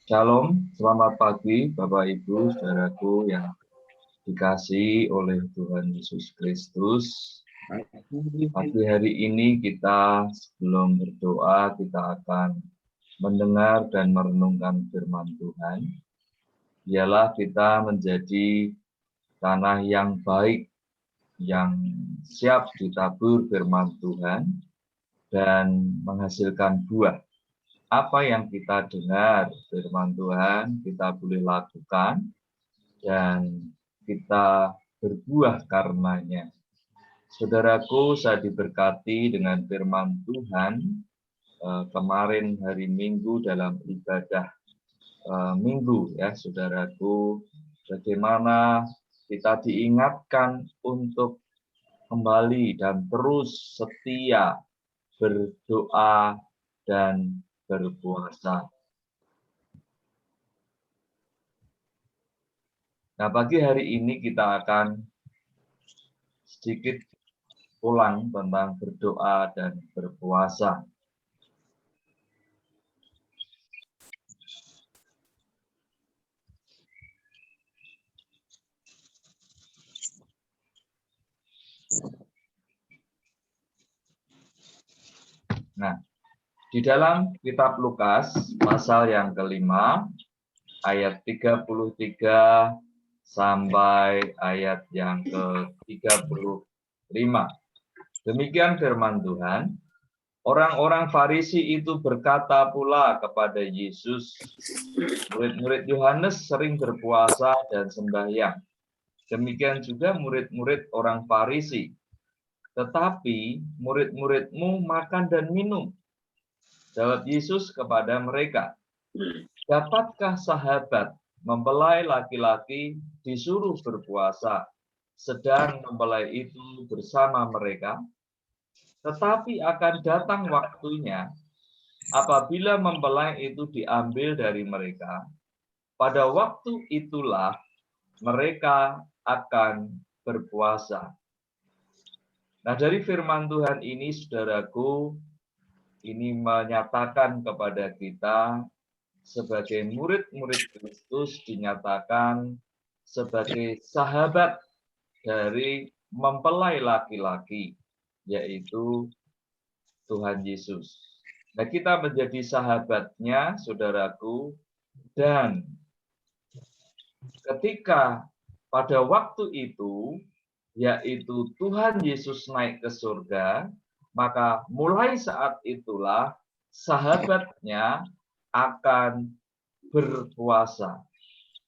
Shalom, selamat pagi Bapak Ibu, saudaraku yang dikasihi oleh Tuhan Yesus Kristus. Pagi hari ini kita sebelum berdoa, kita akan mendengar dan merenungkan firman Tuhan. Ialah kita menjadi tanah yang baik, yang siap ditabur firman Tuhan dan menghasilkan buah. Apa yang kita dengar firman Tuhan, kita boleh lakukan dan kita berbuah karenanya. Saudaraku, saya diberkati dengan firman Tuhan kemarin hari Minggu dalam ibadah Minggu ya, saudaraku, bagaimana kita diingatkan untuk kembali dan terus setia berdoa dan berpuasa. Nah, pagi hari ini kita akan sedikit ulang tentang berdoa dan berpuasa. Nah, di dalam kitab Lukas pasal yang kelima, ayat 33 sampai ayat yang ke-35. Demikian firman Tuhan. Orang-orang Farisi itu berkata pula kepada Yesus, murid-murid Yohanes sering berpuasa dan sembahyang. Demikian juga murid-murid orang Farisi. Tetapi murid-muridmu makan dan minum. Jawab Yesus kepada mereka, dapatkah sahabat mempelai laki-laki disuruh berpuasa, sedang mempelai itu bersama mereka? Tetapi akan datang waktunya, apabila mempelai itu diambil dari mereka, pada waktu itulah mereka akan berpuasa. Nah, dari firman Tuhan ini, saudaraku, ini menyatakan kepada kita sebagai murid-murid Kristus dinyatakan sebagai sahabat dari mempelai laki-laki, yaitu Tuhan Yesus. Nah, kita menjadi sahabatnya, saudaraku, dan ketika pada waktu itu, yaitu Tuhan Yesus naik ke surga, maka mulai saat itulah sahabatnya akan berpuasa.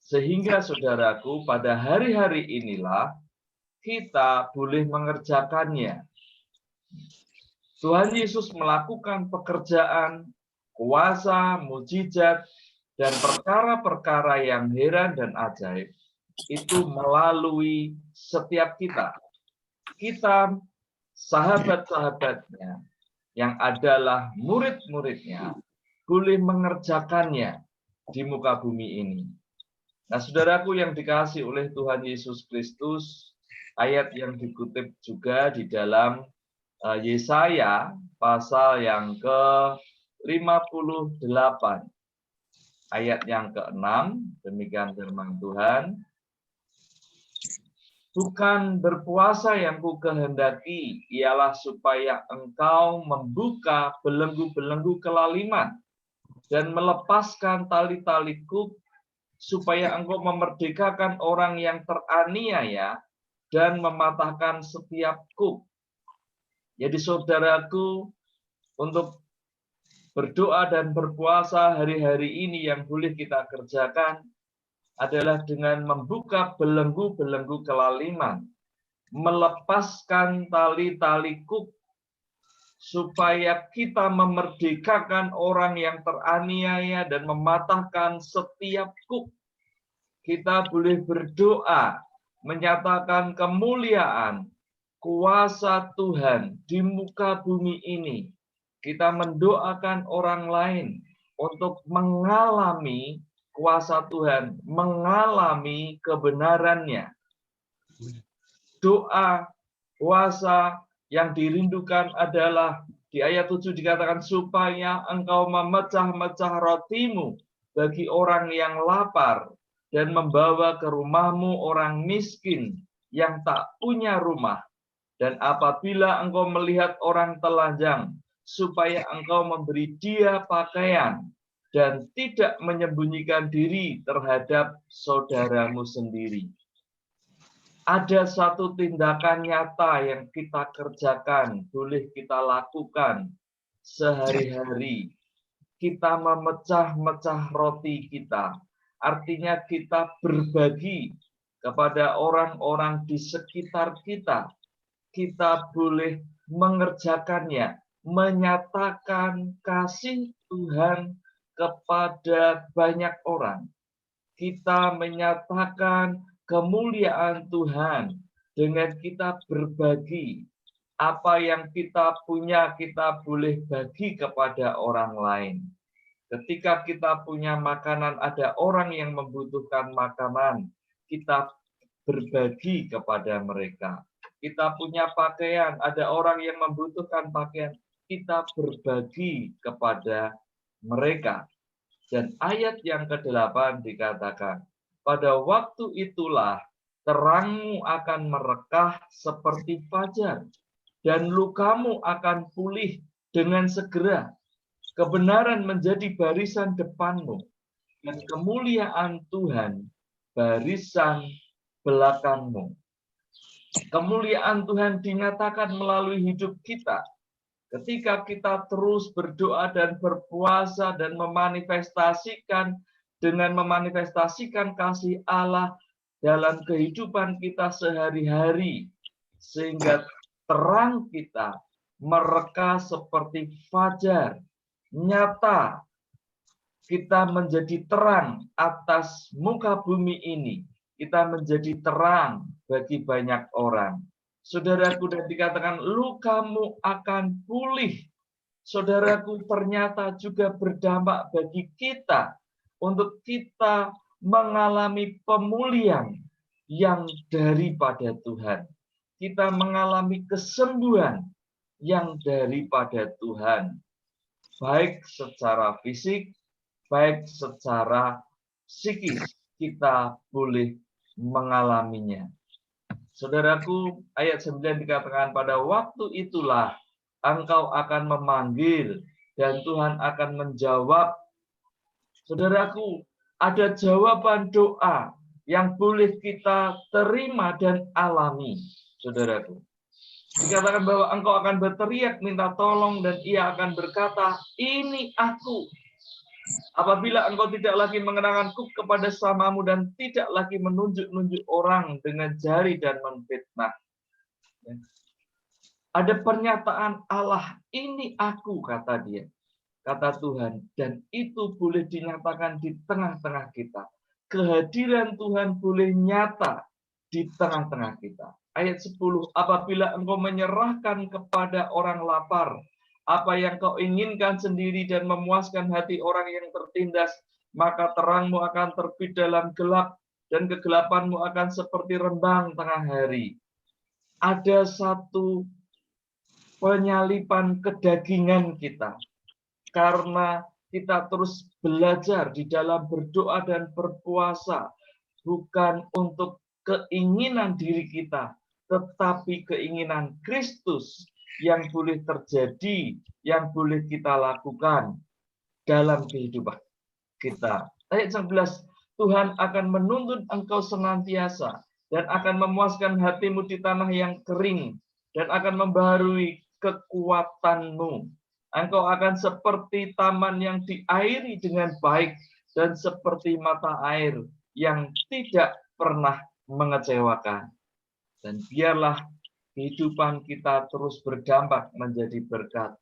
Sehingga saudaraku, pada hari-hari inilah kita boleh mengerjakannya. Tuhan Yesus melakukan pekerjaan, kuasa, mujizat, dan perkara-perkara yang heran dan ajaib itu melalui setiap kita. Kita sahabat-sahabatnya yang adalah murid-muridnya boleh mengerjakannya di muka bumi ini. Nah, saudaraku yang dikasihi oleh Tuhan Yesus Kristus, ayat yang dikutip juga di dalam Yesaya pasal yang ke-58. Ayat yang ke-6, demikian firman Tuhan. Bukan berpuasa yang ku kehendaki, ialah supaya engkau membuka belenggu-belenggu kelaliman dan melepaskan tali-tali kuk, supaya engkau memerdekakan orang yang teraniaya dan mematahkan setiap kuk. Jadi saudaraku, untuk berdoa dan berpuasa hari-hari ini yang boleh kita kerjakan adalah dengan membuka belenggu-belenggu kelaliman, melepaskan tali-tali kuk, supaya kita memerdekakan orang yang teraniaya dan mematahkan setiap kuk. Kita boleh berdoa, menyatakan kemuliaan, kuasa Tuhan di muka bumi ini. Kita mendoakan orang lain untuk mengalami kuasa Tuhan, mengalami kebenarannya. Doa, puasa yang dirindukan adalah di ayat 7 dikatakan supaya engkau memecah-mecah rotimu bagi orang yang lapar, dan membawa ke rumahmu orang miskin yang tak punya rumah. Dan apabila engkau melihat orang telanjang, supaya engkau memberi dia pakaian, dan tidak menyembunyikan diri terhadap saudaramu sendiri. Ada satu tindakan nyata yang kita kerjakan, boleh kita lakukan sehari-hari. Kita memecah-mecah roti kita. Artinya kita berbagi kepada orang-orang di sekitar kita. Kita boleh mengerjakannya, menyatakan kasih Tuhan kepada banyak orang. Kita menyatakan kemuliaan Tuhan dengan kita berbagi. Apa yang kita punya, kita boleh bagi kepada orang lain. Ketika kita punya makanan, ada orang yang membutuhkan makanan, kita berbagi kepada mereka. Kita punya pakaian, ada orang yang membutuhkan pakaian, kita berbagi kepada mereka. Dan ayat yang ke-8 dikatakan, pada waktu itulah terangmu akan merekah seperti fajar, dan lukamu akan pulih dengan segera. Kebenaran menjadi barisan depanmu, dan kemuliaan Tuhan barisan belakangmu. Kemuliaan Tuhan dinyatakan melalui hidup kita. Ketika kita terus berdoa dan berpuasa dan memanifestasikan kasih Allah dalam kehidupan kita sehari-hari, sehingga terang kita mereka seperti fajar, nyata kita menjadi terang atas muka bumi ini, kita menjadi terang bagi banyak orang. Saudaraku, dan dikatakan lukamu akan pulih. Saudaraku, ternyata juga berdampak bagi kita untuk kita mengalami pemulihan yang daripada Tuhan. Kita mengalami kesembuhan yang daripada Tuhan. Baik secara fisik, baik secara psikis, kita boleh mengalaminya. Saudaraku, ayat 9 dikatakan, pada waktu itulah engkau akan memanggil dan Tuhan akan menjawab. Saudaraku, ada jawaban doa yang boleh kita terima dan alami. Saudaraku, dikatakan bahwa engkau akan berteriak minta tolong dan ia akan berkata, ini aku. Apabila engkau tidak lagi mengenakan kuk kepada samamu dan tidak lagi menunjuk-nunjuk orang dengan jari dan memfitnah. Ada pernyataan Allah, ini aku, kata dia. Kata Tuhan, dan itu boleh dinyatakan di tengah-tengah kita. Kehadiran Tuhan boleh nyata di tengah-tengah kita. Ayat 10, apabila engkau menyerahkan kepada orang lapar apa yang kau inginkan sendiri dan memuaskan hati orang yang tertindas, maka terangmu akan terbit dalam gelap dan kegelapanmu akan seperti rembang tengah hari. Ada satu penyalipan kedagingan kita karena kita terus belajar di dalam berdoa dan berpuasa, bukan untuk keinginan diri kita, tetapi keinginan Kristus yang boleh terjadi, yang boleh kita lakukan dalam kehidupan kita. Ayat 11, Tuhan akan menuntun engkau senantiasa dan akan memuaskan hatimu di tanah yang kering dan akan membaharui kekuatanmu. Engkau akan seperti taman yang diairi dengan baik dan seperti mata air yang tidak pernah mengecewakan. Dan biarlah kehidupan kita terus berdampak menjadi berkat.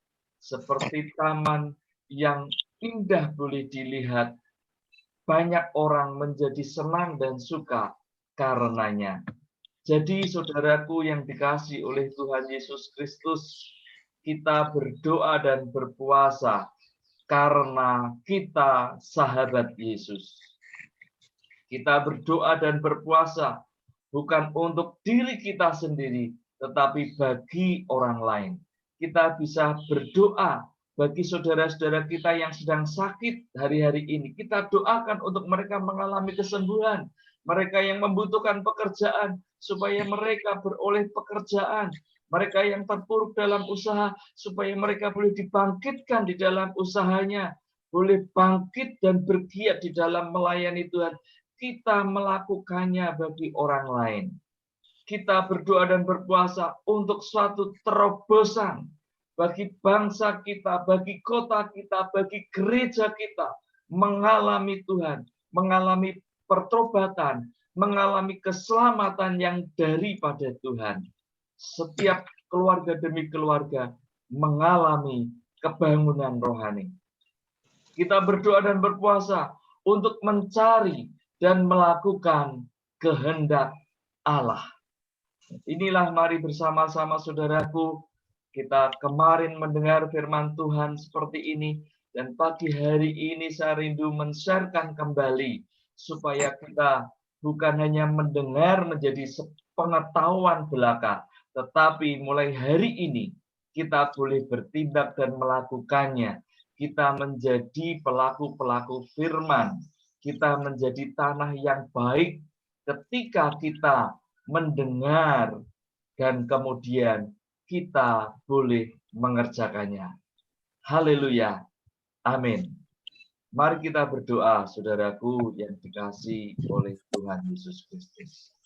Seperti taman yang indah boleh dilihat, banyak orang menjadi senang dan suka karenanya. Jadi saudaraku yang dikasihi oleh Tuhan Yesus Kristus, kita berdoa dan berpuasa karena kita sahabat Yesus. Kita berdoa dan berpuasa bukan untuk diri kita sendiri, tetapi bagi orang lain. Kita bisa berdoa Bagi saudara-saudara kita yang sedang sakit hari-hari ini, kita doakan untuk mereka mengalami kesembuhan. Mereka yang membutuhkan pekerjaan, supaya mereka beroleh pekerjaan. Mereka yang terpuruk dalam usaha, supaya mereka boleh dibangkitkan di dalam usahanya. Boleh bangkit dan bergiat di dalam melayani Tuhan. Kita melakukannya bagi orang lain. Kita berdoa dan berpuasa untuk suatu terobosan bagi bangsa kita, bagi kota kita, bagi gereja kita, mengalami Tuhan, mengalami pertobatan, mengalami keselamatan yang daripada Tuhan. Setiap keluarga demi keluarga mengalami kebangunan rohani. Kita berdoa dan berpuasa untuk mencari dan melakukan kehendak Allah. Inilah mari bersama-sama saudaraku, kita kemarin mendengar firman Tuhan seperti ini, dan pagi hari ini saya rindu men-sharekan kembali, supaya kita bukan hanya mendengar menjadi pengetahuan belaka, tetapi mulai hari ini kita boleh bertindak dan melakukannya. Kita menjadi pelaku-pelaku firman, kita menjadi tanah yang baik ketika kita mendengar dan kemudian kita boleh mengerjakannya. Haleluya. Amin. Mari kita berdoa, saudaraku yang dikasihi oleh Tuhan Yesus Kristus.